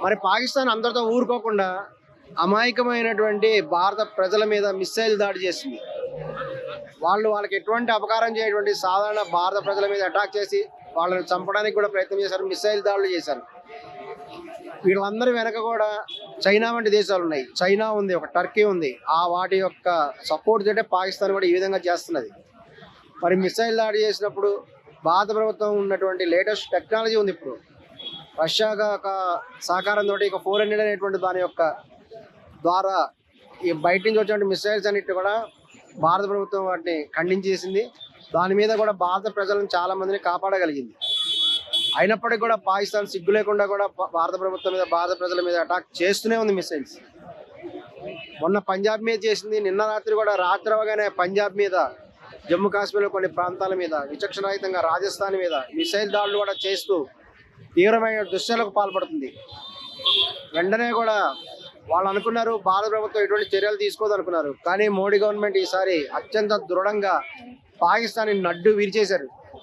మరి పాకిస్తాన్ అందరితో ఊరుకోకుండా అమాయకమైనటువంటి భారత ప్రజల మీద మిస్సైల్ దాడి చేసింది. వాళ్ళకి ఎటువంటి అపకారం చేయటువంటి సాధారణ భారత ప్రజల మీద అటాక్ చేసి వాళ్ళని చంపడానికి కూడా ప్రయత్నం చేశారు, మిస్సైల్ దాడులు చేశారు. వీళ్ళందరి వెనక కూడా చైనా వంటి దేశాలు ఉన్నాయి. చైనా ఉంది, ఒక టర్కీ ఉంది. వాటి యొక్క సపోర్ట్ తోటే పాకిస్తాన్ కూడా ఈ విధంగా చేస్తున్నది. మరి మిసైల్ దాడి చేసినప్పుడు భారత ప్రభుత్వం ఉన్నటువంటి లేటెస్ట్ టెక్నాలజీ ఉంది. ఇప్పుడు రష్యా సహకారంతో ఇక 400 అనేటువంటి దాని యొక్క ద్వారా ఈ బయట నుంచి వచ్చినటువంటి మిసైల్స్ అన్నిటి కూడా భారత ప్రభుత్వం వాటిని ఖండించేసింది. దాని మీద కూడా భారత ప్రజలను చాలా మందిని కాపాడగలిగింది. అయినప్పటికీ కూడా పాకిస్తాన్ సిగ్గు లేకుండా కూడా భారత ప్రభుత్వం మీద, భారత ప్రజల మీద అటాక్ చేస్తూనే ఉంది మిసైల్స్. మొన్న పంజాబ్ మీద చేసింది. నిన్న రాత్రి కూడా రాత్రి అవగానే పంజాబ్ మీద, జమ్మూ కాశ్మీర్లో కొన్ని ప్రాంతాల మీద, విచక్షణరహితంగా రాజస్థాన్ మీద మిసైల్ దాడులు కూడా చేస్తూ తీవ్రమైన దుశ్చర్యలకు పాల్పడుతుంది. వెంటనే కూడా వాళ్ళు అనుకున్నారు భారత ప్రభుత్వం ఎటువంటి చర్యలు తీసుకోదు అనుకున్నారు. కానీ మోడీ గవర్నమెంట్ ఈసారి అత్యంత దృఢంగా పాకిస్తాన్ నడ్డు విరిచేశారు.